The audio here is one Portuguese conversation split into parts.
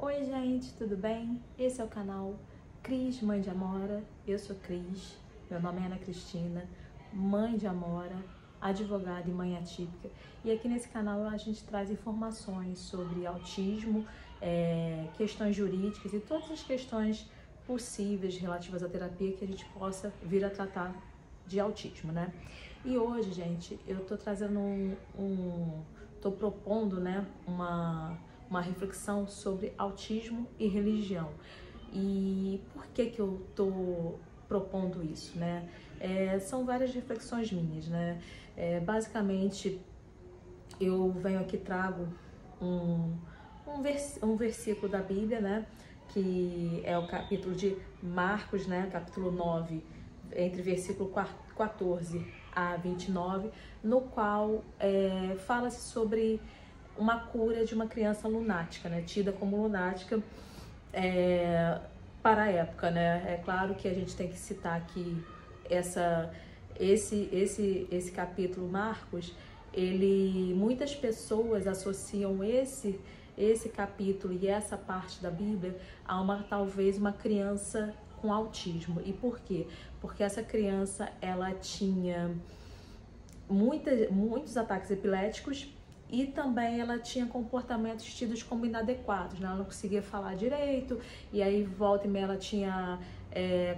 Oi gente, tudo bem? Esse é o canal Cris Mãe de Amora. Eu sou Cris, meu nome é Ana Cristina, mãe de Amora, advogada e mãe atípica. E aqui nesse canal a gente traz informações sobre autismo, questões jurídicas e todas as questões possíveis relativas à terapia que a gente possa vir a tratar de autismo, né? E hoje, gente, eu tô trazendo tô propondo, né, uma reflexão sobre autismo e religião. E por que que eu tô propondo isso, né? São várias reflexões minhas, né? Basicamente, eu venho aqui trago um versículo da Bíblia, né? Que é o capítulo de Marcos, né? Capítulo 9, entre versículo 14 a 29, no qual fala-se sobre uma cura de uma criança lunática, né, tida como lunática para a época, né? É claro que a gente tem que citar aqui esse capítulo Marcos, muitas pessoas associam esse capítulo e essa parte da Bíblia a talvez uma criança com autismo. E por quê? Porque essa criança ela tinha muitos ataques epiléticos e também ela tinha comportamentos tidos como inadequados, né? Ela não conseguia falar direito e aí volta e meia ela tinha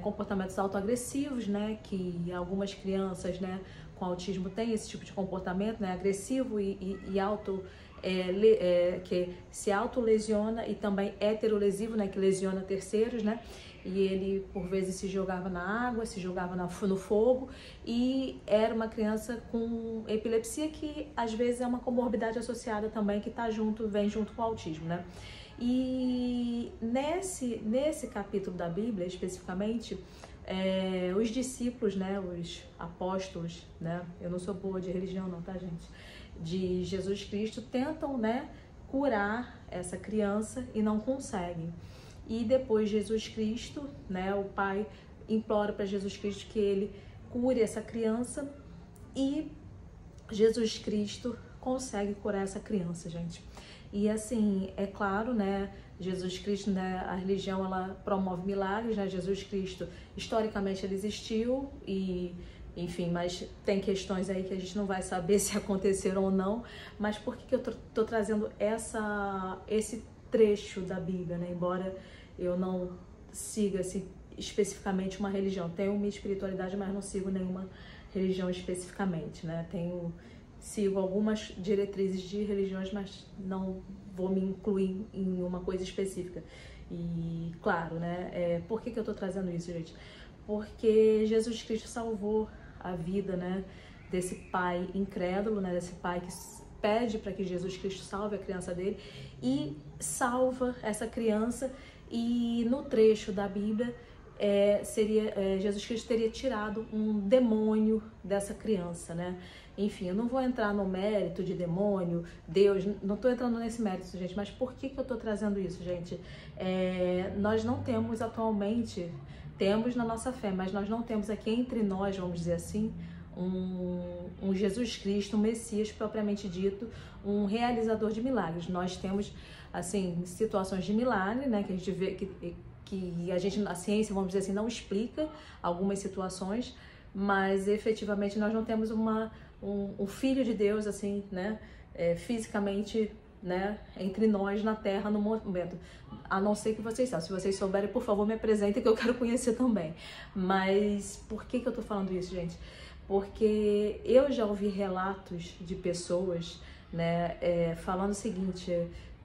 comportamentos autoagressivos, né? Que algumas crianças, né, com autismo têm esse tipo de comportamento, né? Agressivo e que se autolesiona, e também heterolesivo, né? Que lesiona terceiros, né? E ele por vezes se jogava na água, se jogava no fogo, e era uma criança com epilepsia, que às vezes é uma comorbidade associada também, que vem junto com o autismo, né? E nesse capítulo da Bíblia, especificamente, os discípulos, né, os apóstolos, né, eu não sou boa de religião não, tá, gente? De Jesus Cristo, tentam, né, curar essa criança e não conseguem. E depois Jesus Cristo, né, o pai implora para Jesus Cristo que ele cure essa criança, e Jesus Cristo consegue curar essa criança, gente. E assim, é claro, né, Jesus Cristo, né, a religião ela promove milagres, né? Jesus Cristo, historicamente ele existiu e enfim, mas tem questões aí que a gente não vai saber se aconteceram ou não. Mas por que que eu tô trazendo esse trecho da Bíblia, né? Embora eu não siga assim, especificamente uma religião, tenho uma espiritualidade, mas não sigo nenhuma religião especificamente, né? Sigo algumas diretrizes de religiões, mas não vou me incluir em uma coisa específica. E claro, né? Por que que eu tô trazendo isso, gente? Porque Jesus Cristo salvou a vida, né, desse pai incrédulo, né, desse pai que pede para que Jesus Cristo salve a criança dele, e salva essa criança. E no trecho da Bíblia Jesus Cristo teria tirado um demônio dessa criança, né? Enfim, eu não vou entrar no mérito de demônio, Deus, não estou entrando nesse mérito, gente, mas por que que eu estou trazendo isso, gente? Nós não temos atualmente, temos na nossa fé, mas nós não temos aqui entre nós, vamos dizer assim, um Jesus Cristo, um Messias propriamente dito, um realizador de milagres. Nós temos, assim, situações de milagre, né, que a gente vê que a ciência, vamos dizer assim, não explica algumas situações, mas efetivamente nós não temos um filho de Deus, assim, né, fisicamente, né, entre nós na Terra no momento, a não ser que vocês saibam. Se vocês souberem, por favor, me apresentem, que eu quero conhecer também. Mas por que que eu tô falando isso, gente? Porque eu já ouvi relatos de pessoas, né, falando o seguinte,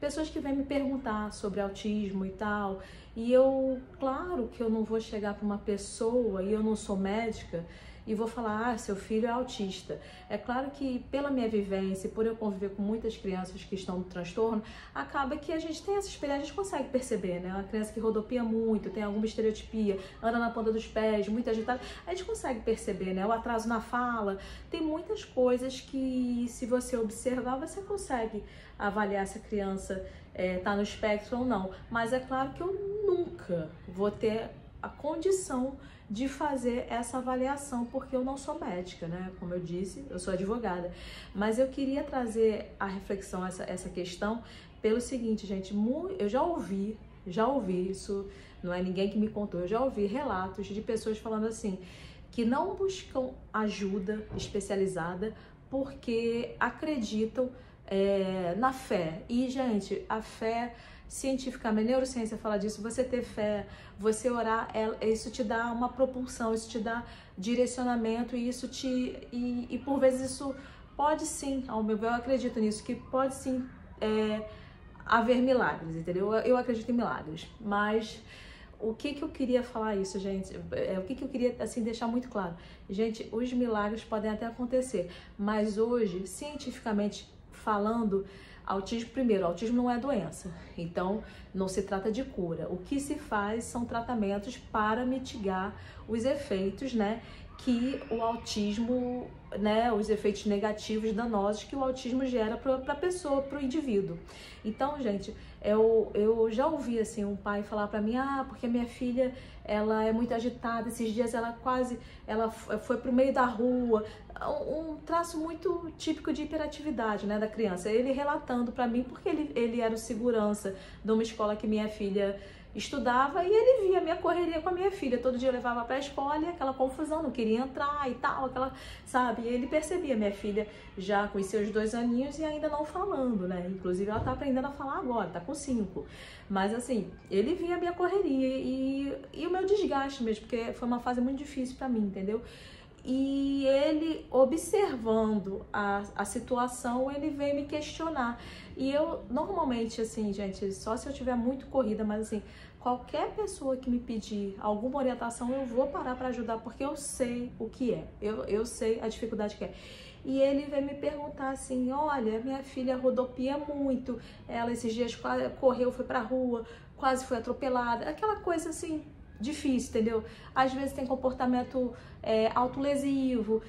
pessoas que vêm me perguntar sobre autismo e tal, e claro que eu não vou chegar para uma pessoa, e eu não sou médica, e vou falar, seu filho é autista. É claro que pela minha vivência, por eu conviver com muitas crianças que estão no transtorno, acaba que a gente tem essa experiência, a gente consegue perceber, né? Uma criança que rodopia muito, tem alguma estereotipia, anda na ponta dos pés, muito agitada, a gente consegue perceber, né? O atraso na fala, tem muitas coisas que, se você observar, você consegue avaliar se a criança tá no espectro ou não. Mas é claro que eu nunca vou ter a condição de fazer essa avaliação, porque eu não sou médica, né? Como eu disse, eu sou advogada. Mas eu queria trazer a reflexão, essa questão, pelo seguinte, gente, eu já ouvi isso, não é ninguém que me contou, eu já ouvi relatos de pessoas falando assim, que não buscam ajuda especializada porque acreditam na fé. E, gente, a fé, cientificamente, a neurociência fala disso, você ter fé, você orar, isso te dá uma propulsão, isso te dá direcionamento, e isso e por vezes isso pode sim, ao meu ver, eu acredito nisso, que pode sim haver milagres, entendeu? Eu acredito em milagres, mas o que eu queria falar isso, gente, o que eu queria, assim, deixar muito claro. Gente, os milagres podem até acontecer, mas hoje, cientificamente falando, autismo não é doença, então não se trata de cura. O que se faz são tratamentos para mitigar os efeitos, né, que o autismo, né, os efeitos negativos danosos que o autismo gera para a pessoa, para o indivíduo. Então, gente, eu já ouvi assim um pai falar para mim, porque minha filha, ela é muito agitada, esses dias ela foi pro meio da rua, um traço muito típico de hiperatividade, né, da criança. Ele relatando para mim, porque ele era o segurança de uma escola que minha filha estudava, e ele via a minha correria com a minha filha. Todo dia eu levava pra escola e aquela confusão, não queria entrar e tal, sabe? E ele percebia minha filha já com os seus 2 aninhos e ainda não falando, né? Inclusive ela tá aprendendo a falar agora, tá com 5. Mas assim, ele via a minha correria e o meu desgaste mesmo, porque foi uma fase muito difícil pra mim, entendeu? E ele, observando a situação, ele veio me questionar. E eu, normalmente, assim, gente, só se eu tiver muito corrida, mas assim, qualquer pessoa que me pedir alguma orientação, eu vou parar para ajudar, porque eu sei o que é. Eu sei a dificuldade que é. E ele veio me perguntar assim, olha, minha filha rodopia muito, ela esses dias correu, foi pra rua, quase foi atropelada, aquela coisa assim, difícil, entendeu? Às vezes tem comportamento autolesivo,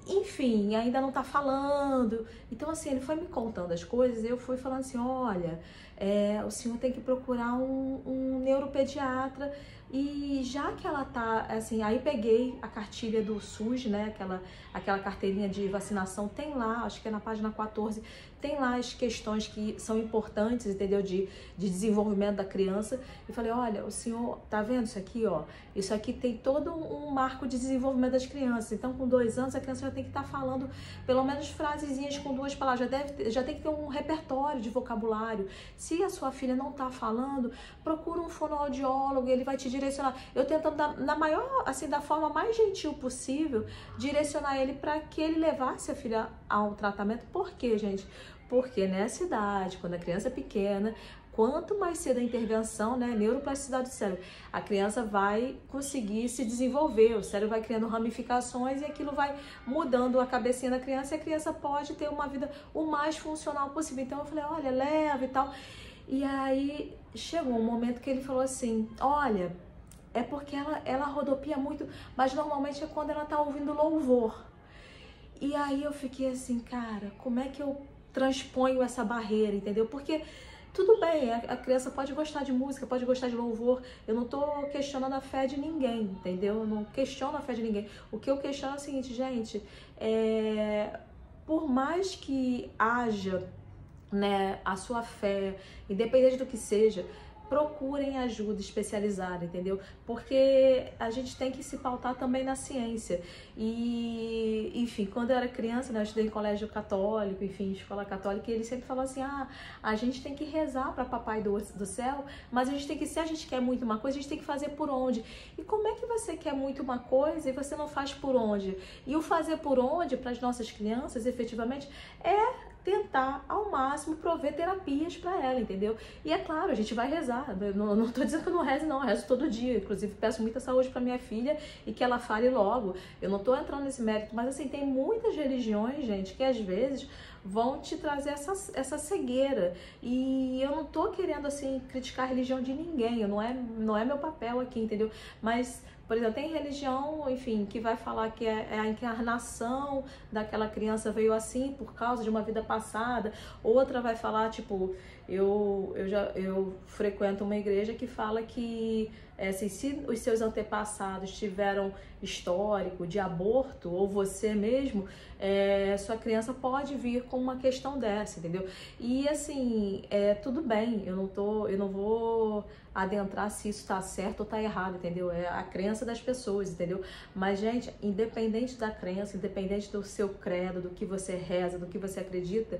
enfim, ainda não tá falando. Então, assim, ele foi me contando as coisas e eu fui falando assim, olha, o senhor tem que procurar um neuropediatra. E já que ela tá, assim, aí peguei a cartilha do SUS, né, aquela carteirinha de vacinação, tem lá, acho que é na página 14, tem lá as questões que são importantes, entendeu, de desenvolvimento da criança. E falei, olha, o senhor tá vendo isso aqui, ó? Isso aqui tem todo um marco de desenvolvimento das crianças. Então, com 2 anos, a criança já tem que estar falando pelo menos frasezinhas com 2 palavras, já tem que ter um repertório de vocabulário. Se a sua filha não tá falando, procura um fonoaudiólogo, ele vai te direcionar. Eu tentando na maior, assim, da forma mais gentil possível, direcionar ele para que ele levasse a filha ao tratamento. Por quê, gente? Porque nessa idade, quando a criança é pequena, quanto mais cedo a intervenção, né, neuroplasticidade do cérebro, a criança vai conseguir se desenvolver, o cérebro vai criando ramificações e aquilo vai mudando a cabecinha da criança e a criança pode ter uma vida o mais funcional possível. Então eu falei, olha, leva e tal. E aí chegou um momento que ele falou assim, olha, é porque ela rodopia muito, mas normalmente é quando ela tá ouvindo louvor. E aí eu fiquei assim, cara, como é que eu transponho essa barreira, entendeu? Porque tudo bem, a criança pode gostar de música, pode gostar de louvor, eu não tô questionando a fé de ninguém, entendeu? Eu não questiono a fé de ninguém. O que eu questiono é o seguinte, gente, por mais que haja, né, a sua fé, independente do que seja, procurem ajuda especializada, entendeu? Porque a gente tem que se pautar também na ciência. E, enfim, quando eu era criança, né, eu estudei em colégio católico, enfim, escola católica, e ele sempre falou assim, a gente tem que rezar para papai do céu, mas a gente tem que, se a gente quer muito uma coisa, a gente tem que fazer por onde? E como é que você quer muito uma coisa e você não faz por onde? E o fazer por onde, para as nossas crianças, efetivamente, é tentar ao máximo prover terapias para ela, entendeu? E é claro, a gente vai rezar, não tô dizendo que eu não rezo, não, eu rezo todo dia, inclusive peço muita saúde para minha filha e que ela fale logo, eu não tô entrando nesse mérito, mas assim, tem muitas religiões, gente, que às vezes vão te trazer essa cegueira, e eu não tô querendo, assim, criticar a religião de ninguém, não é meu papel aqui, entendeu? Mas, por exemplo, tem religião, enfim, que vai falar que é a encarnação daquela criança veio assim por causa de uma vida passada. Outra vai falar, tipo, eu frequento uma igreja que fala que assim, se os seus antepassados tiveram histórico de aborto, ou você mesmo, sua criança pode vir com uma questão dessa, entendeu? E assim, tudo bem, eu não vou adentrar se isso tá certo ou tá errado, entendeu? É a crença das pessoas, entendeu? Mas, gente, independente da crença, independente do seu credo, do que você reza, do que você acredita,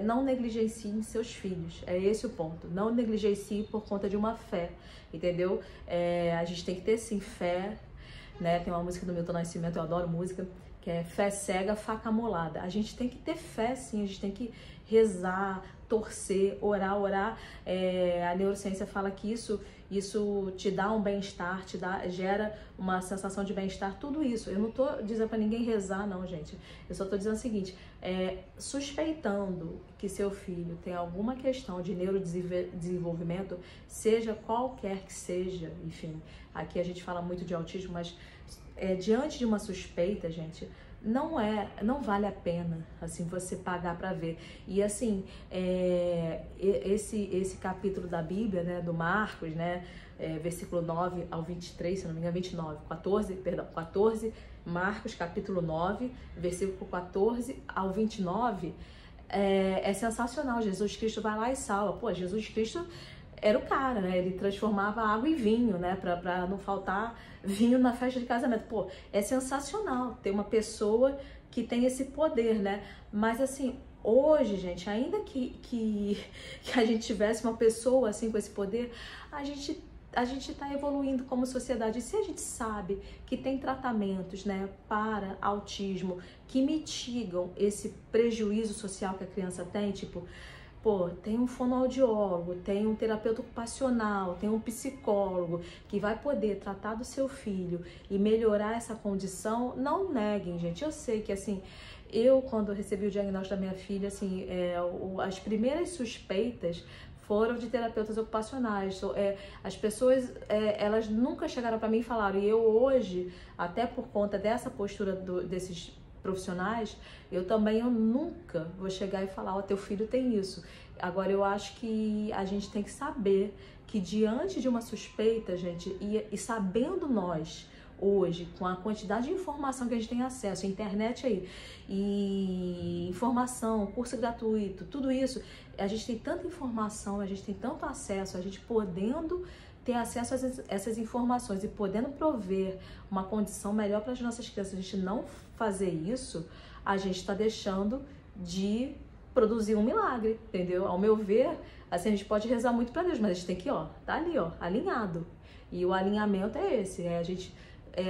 não negligencie seus filhos, é esse o ponto. Não negligencie por conta de uma fé, entendeu? A gente tem que ter sim fé, né? Tem uma música do Milton Nascimento, eu adoro música, que é fé cega, faca amolada. A gente tem que ter fé sim, a gente tem que rezar, torcer, orar. A neurociência fala que isso te dá um bem-estar, gera uma sensação de bem-estar, tudo isso. Eu não tô dizendo para ninguém rezar, não, gente. Eu só tô dizendo o seguinte, suspeitando que seu filho tem alguma questão de neurodesenvolvimento, seja qualquer que seja, enfim, aqui a gente fala muito de autismo, mas diante de uma suspeita, gente, não vale a pena, assim, você pagar para ver. E assim, esse capítulo da Bíblia, né, do Marcos, né, versículo 9 ao 23, se não me engano, 14, Marcos, capítulo 9, versículo 14 ao 29, é sensacional. Jesus Cristo vai lá e salva. Pô, Jesus Cristo era o cara, né? Ele transformava água em vinho, né? Pra não faltar vinho na festa de casamento. Pô, é sensacional ter uma pessoa que tem esse poder, né? Mas assim, hoje, gente, ainda que a gente tivesse uma pessoa assim com esse poder, a gente está evoluindo como sociedade. E se a gente sabe que tem tratamentos, né, para autismo que mitigam esse prejuízo social que a criança tem, tipo, pô, tem um fonoaudiólogo, tem um terapeuta ocupacional, tem um psicólogo que vai poder tratar do seu filho e melhorar essa condição, não neguem, gente. Eu sei que, assim, quando recebi o diagnóstico da minha filha, assim, as primeiras suspeitas foram de terapeutas ocupacionais. As pessoas, elas nunca chegaram para mim e falaram, e eu hoje, até por conta dessa postura desses profissionais, eu nunca vou chegar e falar, teu filho tem isso. Agora, eu acho que a gente tem que saber que diante de uma suspeita, gente, e sabendo nós, hoje, com a quantidade de informação que a gente tem acesso, a internet aí, e informação, curso gratuito, tudo isso, a gente tem tanta informação, a gente tem tanto acesso, a gente podendo ter acesso a essas informações e podendo prover uma condição melhor para as nossas crianças, a gente não fazer isso, a gente está deixando de produzir um milagre, entendeu? Ao meu ver, assim, a gente pode rezar muito para Deus, mas a gente tem que, tá ali, alinhado. E o alinhamento é esse, a gente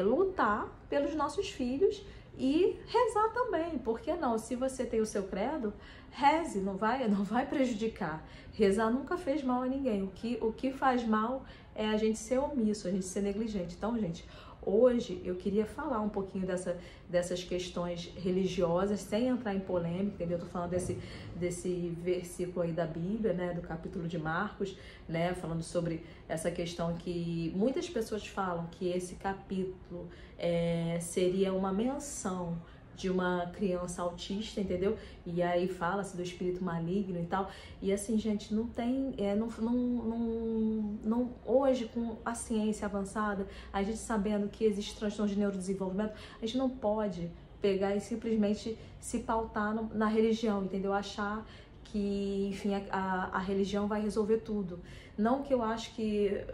lutar pelos nossos filhos e rezar também, por que não? Se você tem o seu credo, reze, não vai prejudicar. Rezar nunca fez mal a ninguém. O que faz mal é a gente ser omisso, a gente ser negligente. Então, gente, hoje eu queria falar um pouquinho dessas questões religiosas, sem entrar em polêmica, entendeu? Eu tô falando desse versículo aí da Bíblia, né, do capítulo de Marcos, né, falando sobre essa questão que muitas pessoas falam que esse capítulo seria uma menção de uma criança autista, entendeu? E aí fala-se do espírito maligno e tal. E assim, gente, não tem, hoje com a ciência avançada, a gente sabendo que existe transtorno de neurodesenvolvimento, a gente não pode pegar e simplesmente se pautar na religião, entendeu? Achar que, enfim, a religião vai resolver tudo. Não que eu acho que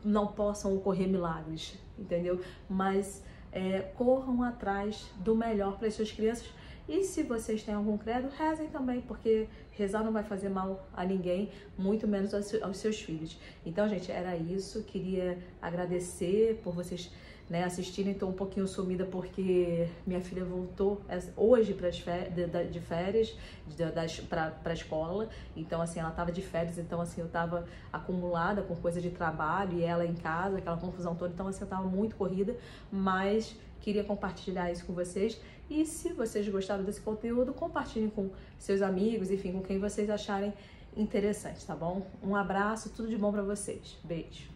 não possam ocorrer milagres, entendeu? Mas corram atrás do melhor para as suas crianças. E se vocês têm algum credo, rezem também, porque rezar não vai fazer mal a ninguém, muito menos aos seus filhos. Então, gente, era isso. Queria agradecer por vocês, né, assistirem. Estou um pouquinho sumida porque minha filha voltou hoje de férias para a escola. Então, assim, ela estava de férias. Então, assim, eu estava acumulada com coisa de trabalho e ela em casa, aquela confusão toda. Então, assim, eu estava muito corrida, mas queria compartilhar isso com vocês. E se vocês gostaram desse conteúdo, compartilhem com seus amigos, enfim, com quem vocês acharem interessante, tá bom? Um abraço, tudo de bom para vocês. Beijo.